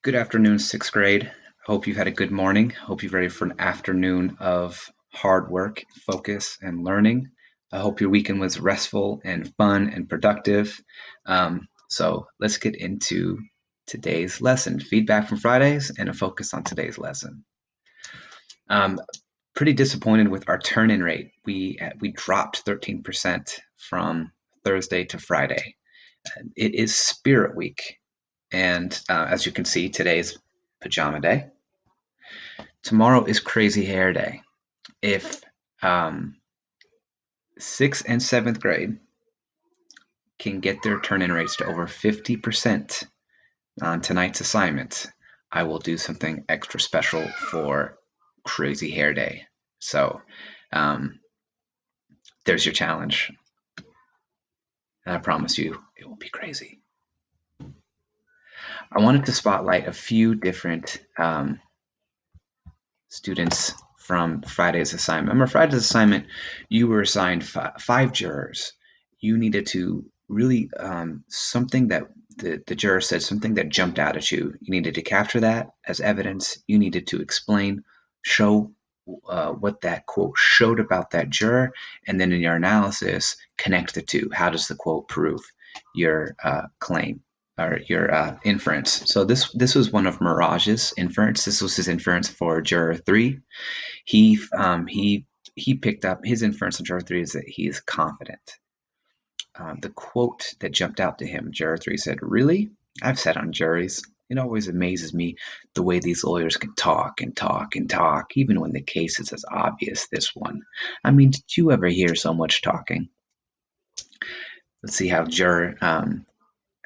Good afternoon, sixth grade. I hope you've had a good morning. I hope you're ready for an afternoon of hard work, focus, and learning. I hope your weekend was restful and fun and productive. So let's get into today's lesson. Feedback from Fridays and a focus on today's lesson. Um, Pretty disappointed with our turn-in rate. We dropped 13% from Thursday to Friday. It is Spirit Week. And as you can see, today's pajama day. Tomorrow is crazy hair day. If sixth and seventh grade can get their turn-in rates to over 50% on tonight's assignment, I will do something extra special for crazy hair day. So there's your challenge. And I promise you, it will be crazy. I wanted to spotlight a few different students from Friday's assignment. Remember, Friday's assignment, you were assigned five jurors. You needed to really, something that the juror said, something that jumped out at you. You needed to capture that as evidence. You needed to explain, show what that quote showed about that juror, and then in your analysis, connect the two. How does the quote prove your claim? Or your inference. So this was one of Mirage's inference. This was his inference for juror 3. He picked up his inference on juror 3 is that he is confident. The quote that jumped out to him, juror 3 said, "Really? I've sat on juries. It always amazes me the way these lawyers can talk and talk and talk, even when the case is as obvious this one. I mean, did you ever hear so much talking?" Let's see how juror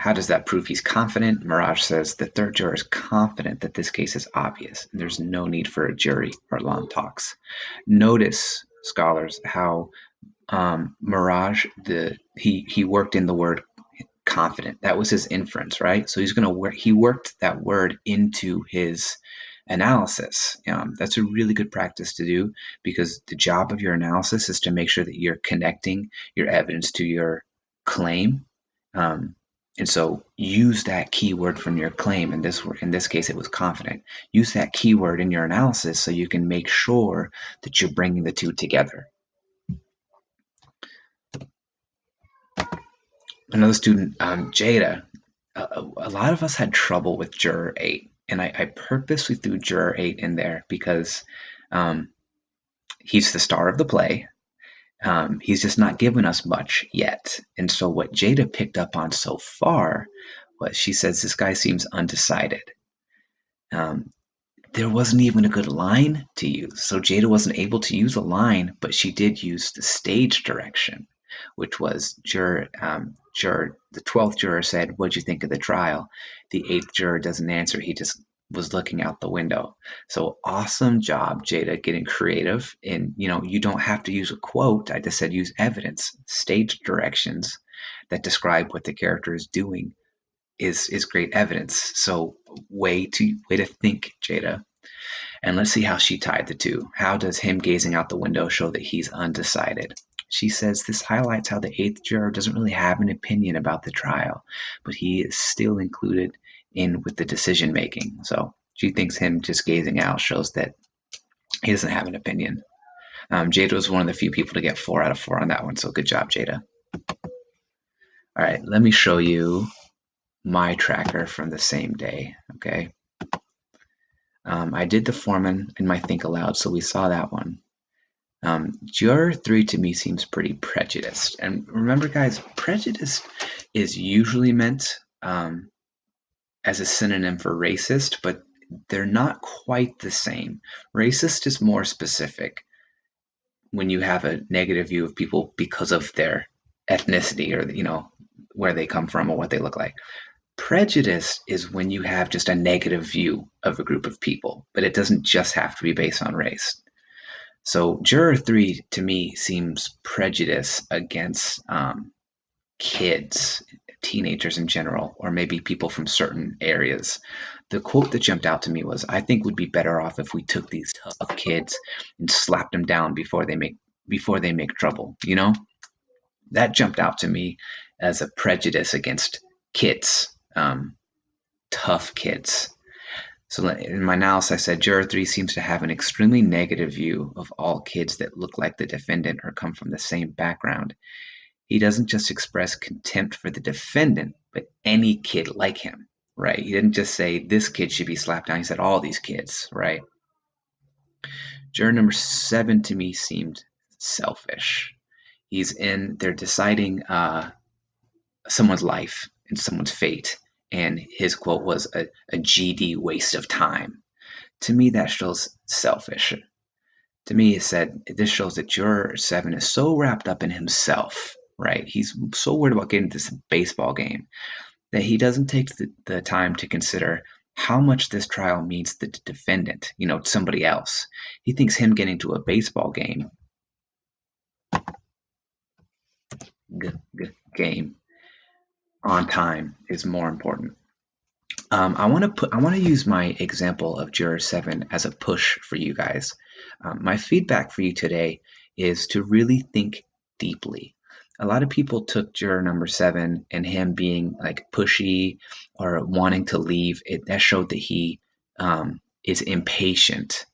how does that prove he's confident? Mirage says the third juror is confident that this case is obvious and there's no need for a jury or long talks. Notice, scholars, how Mirage, he worked in the word confident. That was his inference, right? So he worked that word into his analysis. That's a really good practice to do because the job of your analysis is to make sure that you're connecting your evidence to your claim. And so use that keyword from your claim. In this case, it was confident. Use that keyword in your analysis so you can make sure that you're bringing the two together. Another student, Jada, a lot of us had trouble with juror 8. And I purposely threw juror 8 in there because he's the star of the play. He's just not given us much yet. And so what Jada picked up on so far was she says this guy seems undecided. There wasn't even a good line to use. So Jada wasn't able to use a line, but she did use the stage direction, which was the 12th juror said, "What'd you think of the trial?" The 8th juror doesn't answer. He just was looking out the window. So awesome job, Jada, getting creative. And you don't have to use a quote. I just said use evidence, stage directions that describe what the character is doing is great evidence. So way to think, Jada. And let's see how she tied the two. How does him gazing out the window show that he's undecided? She says this highlights how the 8th juror doesn't really have an opinion about the trial, but he is still included in with the decision making. So she thinks him just gazing out shows that he doesn't have an opinion. Jada was one of the few people to get 4 out of 4 on that one, so good job, Jada. All right, let me show you my tracker from the same day, okay? I did the foreman in my think aloud, so we saw that one. Juror 3 to me seems pretty prejudiced. And remember, guys, prejudiced is usually meant as a synonym for racist, but they're not quite the same. Racist is more specific when you have a negative view of people because of their ethnicity or, where they come from or what they look like. Prejudice is when you have just a negative view of a group of people, but it doesn't just have to be based on race. So juror 3 to me seems prejudice against kids, teenagers in general, or maybe people from certain areas. The quote that jumped out to me was, "I think we'd be better off if we took these tough kids and slapped them down before they make trouble." That jumped out to me as a prejudice against kids, tough kids. So in my analysis, I said juror 3 seems to have an extremely negative view of all kids that look like the defendant or come from the same background. He doesn't just express contempt for the defendant, but any kid like him, right? He didn't just say this kid should be slapped down. He said all these kids, right? Juror number 7 to me seemed selfish. They're deciding someone's life and someone's fate. And his quote was a GD waste of time. To me, that shows selfish. To me, it said this shows that juror 7 is so wrapped up in himself, right? He's so worried about getting this baseball game that he doesn't take the time to consider how much this trial means to the defendant, somebody else. He thinks him getting to a baseball game on time is more important. I want to use my example of juror 7 as a push for you guys. My feedback for you today is to really think deeply. A lot of people took juror number 7 and him being like pushy or wanting to leave. That showed that he is impatient.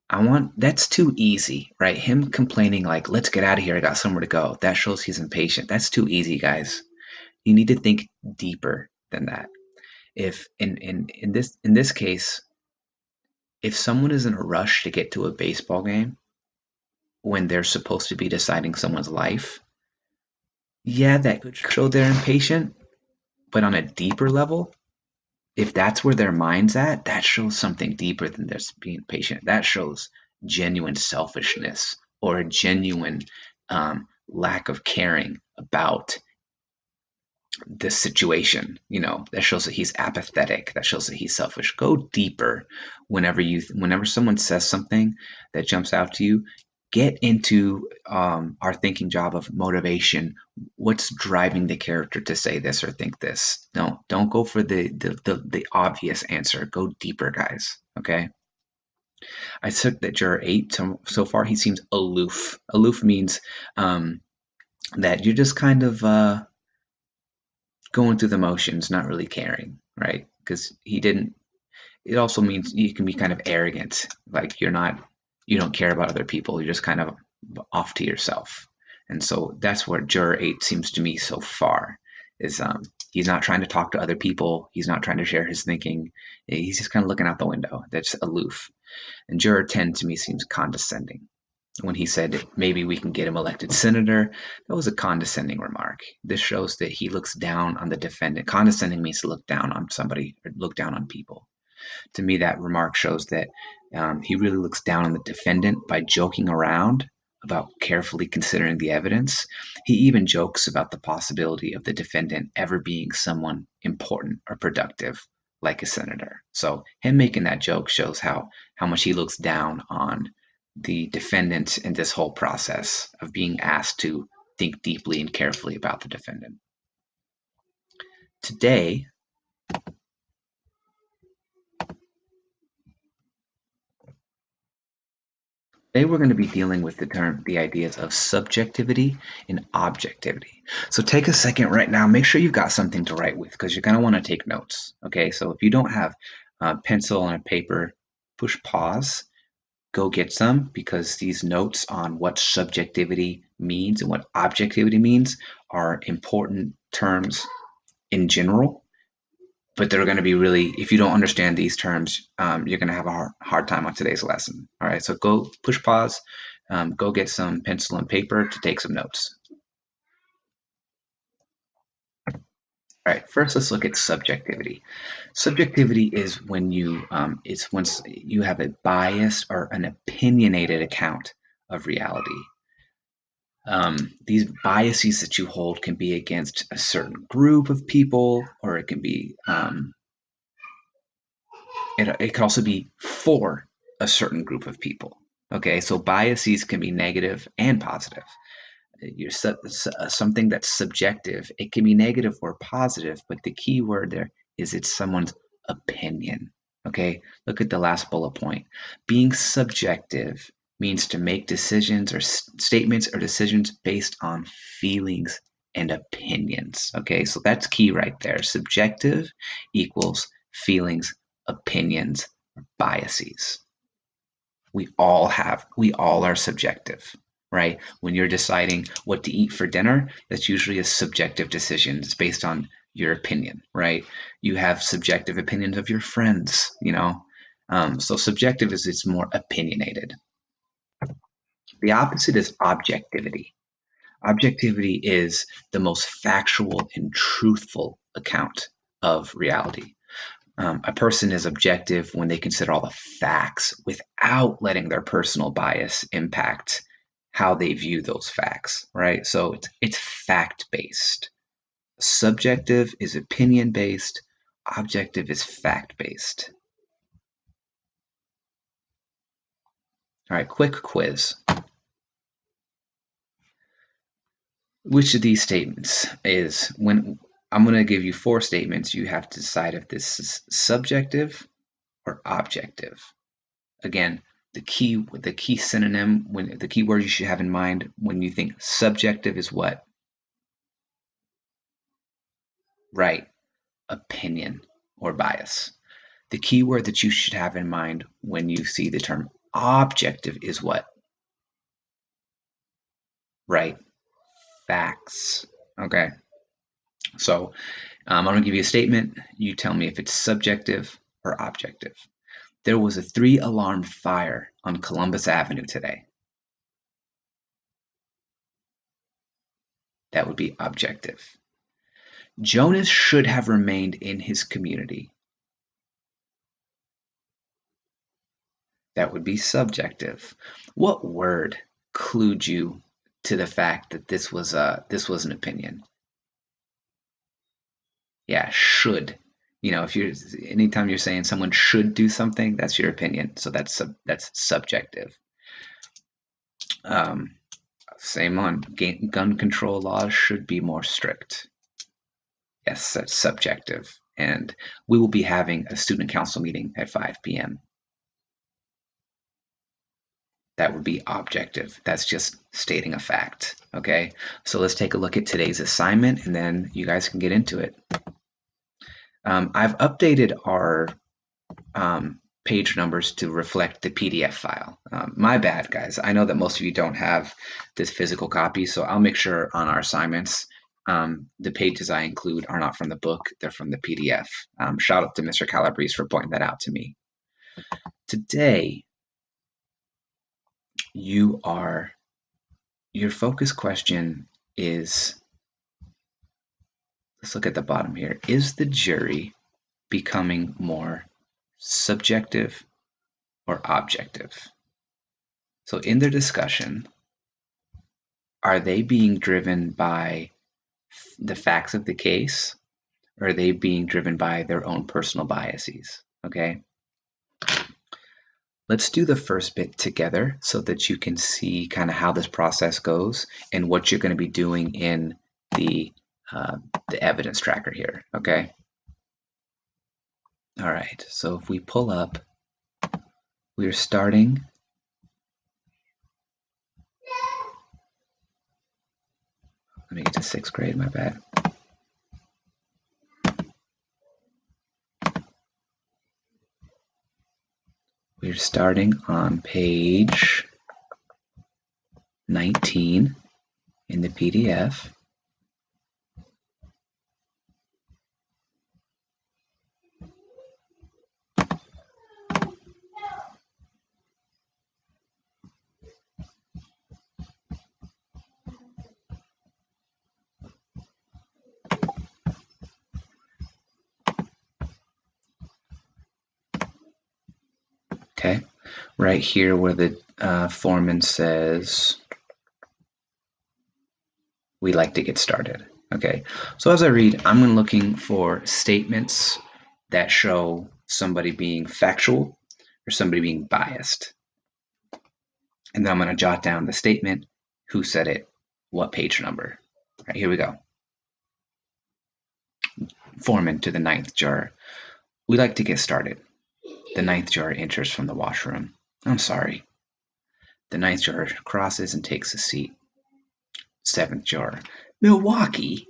That's too easy, right? Him complaining like, let's get out of here, I got somewhere to go. That shows he's impatient. That's too easy, guys. You need to think deeper than that. If in this case, if someone is in a rush to get to a baseball game when they're supposed to be deciding someone's life, yeah, that could show they're impatient. But on a deeper level, if that's where their mind's at, that shows something deeper than just being patient. That shows genuine selfishness or a genuine lack of caring about the situation. That shows that he's apathetic. That shows that he's selfish. Go deeper. Whenever someone says something that jumps out to you, get into our thinking job of motivation. What's driving the character to say this or think this? No, don't go for the obvious answer. Go deeper, guys. Okay. I took that juror 8 so far. He seems aloof. Aloof means that you're just kind of going through the motions, not really caring, right? Because he didn't. It also means you can be kind of arrogant, like you don't care about other people. You're just kind of off to yourself. And so that's where juror 8 seems to me so far. Is he's not trying to talk to other people. He's not trying to share his thinking. He's just kind of looking out the window. That's aloof. And juror 10 to me seems condescending. When he said maybe we can get him elected senator, that was a condescending remark. This shows that he looks down on the defendant. Condescending means to look down on somebody or look down on people. To me, that remark shows that he really looks down on the defendant by joking around about carefully considering the evidence. He even jokes about the possibility of the defendant ever being someone important or productive, like a senator. So him making that joke shows how much he looks down on the defendant in this whole process of being asked to think deeply and carefully about the defendant. Today we're going to be dealing with the ideas of subjectivity and objectivity. So take a second right now, make sure you've got something to write with because you're going to want to take notes. Okay, so if you don't have a pencil and a paper, push pause, go get some, because these notes on what subjectivity means and what objectivity means are important terms in general, but they're going to be really, if you don't understand these terms, you're going to have a hard time on today's lesson. All right, so go push pause, go get some pencil and paper to take some notes. All right, first let's look at subjectivity. Subjectivity is when it's once you have a biased or an opinionated account of reality. These biases that you hold can be against a certain group of people, or it can be it can also be for a certain group of people. Okay, so biases can be negative and positive. Something that's subjective, it can be negative or positive, but the key word there is it's someone's opinion. Okay, look at the last bullet point. Being subjective means to make decisions or statements or decisions based on feelings and opinions. Okay, so that's key right there. Subjective equals feelings opinions, or biases. We all are subjective, right? When you're deciding what to eat for dinner, that's usually a subjective decision. It's based on your opinion, right? You have subjective opinions of your friends, so subjective is it's more opinionated. The opposite is objectivity. Objectivity is the most factual and truthful account of reality. A person is objective when they consider all the facts without letting their personal bias impact how they view those facts, right? So it's fact-based. Subjective is opinion-based. Objective is fact-based. All right, quick quiz. Which of these statements is when I'm going to give you 4 statements, you have to decide if this is subjective or objective. Again, the key synonym, the key word you should have in mind when you think subjective is what? Right, opinion or bias. The key word that you should have in mind when you see the term objective is what? Right, facts. Okay, so I'm going to give you a statement. You tell me if it's subjective or objective. There was a 3-alarm fire on Columbus Avenue today. That would be objective. Jonas should have remained in his community. That would be subjective. What word clued you to the fact that this was an opinion? Yeah, should. Anytime you're saying someone should do something, that's your opinion. So that's subjective. Same on gun control laws should be more strict. Yes, that's subjective. And we will be having a student council meeting at 5 p.m. That would be objective. That's just stating a fact. Okay, so let's take a look at today's assignment and then you guys can get into it. I've updated our page numbers to reflect the PDF file. My bad, guys. I know that most of you don't have this physical copy, so I'll make sure on our assignments the pages I include are not from the book, they're from the PDF. Shout out to Mr. Calabrese for pointing that out to me. Today, your focus question is, let's look at the bottom here. Is the jury becoming more subjective or objective? So in their discussion, are they being driven by the facts of the case, or are they being driven by their own personal biases? Okay. Let's do the first bit together so that you can see kind of how this process goes and what you're going to be doing in the evidence tracker here, okay? All right, so if we pull up, we're starting let me get to 6th grade, my bad. We're starting on page 19 in the PDF. Okay, right here where the foreman says, we like to get started. Okay, so as I read, I'm looking for statements that show somebody being factual or somebody being biased. And then I'm going to jot down the statement, who said it, what page number. All right, here we go. Foreman to the 9th juror. We like to get started. The 9th juror enters from the washroom. I'm sorry. The 9th juror crosses and takes a seat. 7th juror. Milwaukee.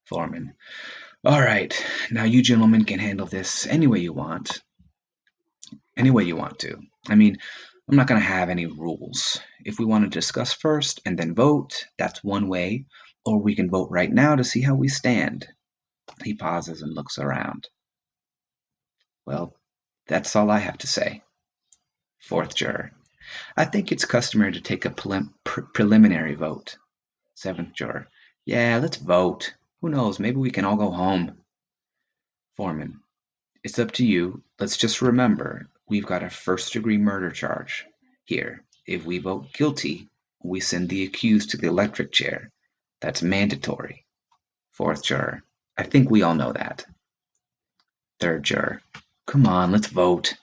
Foreman. All right, now you gentlemen can handle this any way you want. Any way you want to. I mean, I'm not going to have any rules. If we want to discuss first and then vote, that's one way. Or we can vote right now to see how we stand. He pauses and looks around. Well, that's all I have to say. Fourth juror. I think it's customary to take a preliminary vote. Seventh juror. Yeah, let's vote. Who knows? Maybe we can all go home. Foreman. It's up to you. Let's just remember we've got a first-degree murder charge here. If we vote guilty, we send the accused to the electric chair. That's mandatory. Fourth juror. I think we all know that. Third juror. Come on, let's vote.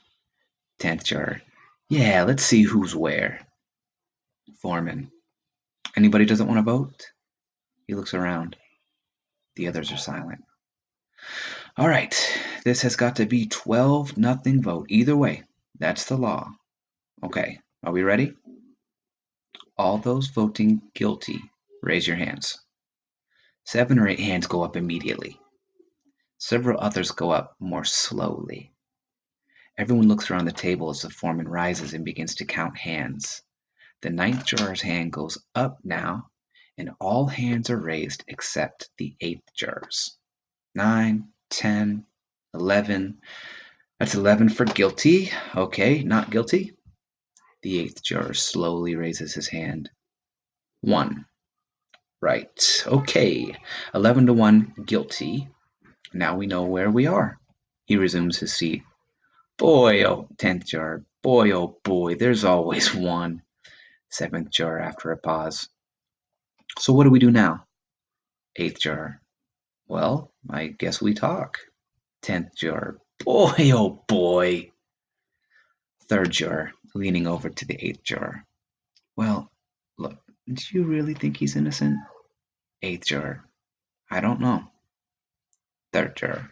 10th juror. Yeah, let's see who's where. Foreman. Anybody doesn't want to vote? He looks around. The others are silent. All right, this has got to be 12-0 vote. Either way, that's the law. Okay, are we ready? All those voting guilty, raise your hands. 7 or 8 hands go up immediately. Several others go up more slowly. Everyone looks around the table as the foreman rises and begins to count hands. The 9th juror's hand goes up now, and all hands are raised except the 8th juror's. 9, 10, 11. That's 11 for guilty. Okay, not guilty. The 8th juror slowly raises his hand. 1. Right. Okay. 11-1 guilty. Now we know where we are. He resumes his seat. Boy, oh, 10th juror. Boy, oh boy, there's always one. 7th juror after a pause. So what do we do now? 8th juror. Well, I guess we talk. 10th juror. Boy, oh boy. 3rd juror, leaning over to the 8th juror. Well, look, do you really think he's innocent? 8th juror. I don't know. 3rd juror.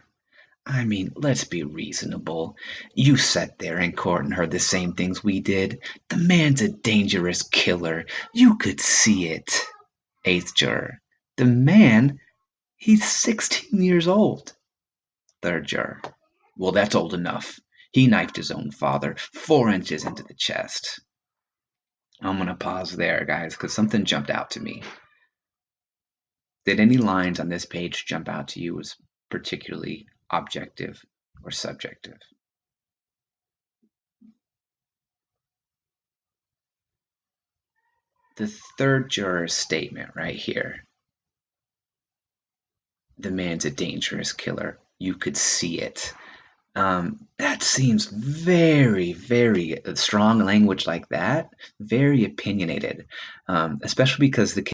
I mean, let's be reasonable. You sat there in court and heard the same things we did. The man's a dangerous killer. You could see it. 8th juror. The man? He's 16 years old. 3rd juror. Well, that's old enough. He knifed his own father 4 inches into the chest. I'm going to pause there, guys, because something jumped out to me. Did any lines on this page jump out to you as particularly objective or subjective? The 3rd juror's statement right here. The man's a dangerous killer. You could see it. That seems very, very strong language like that, very opinionated, especially because the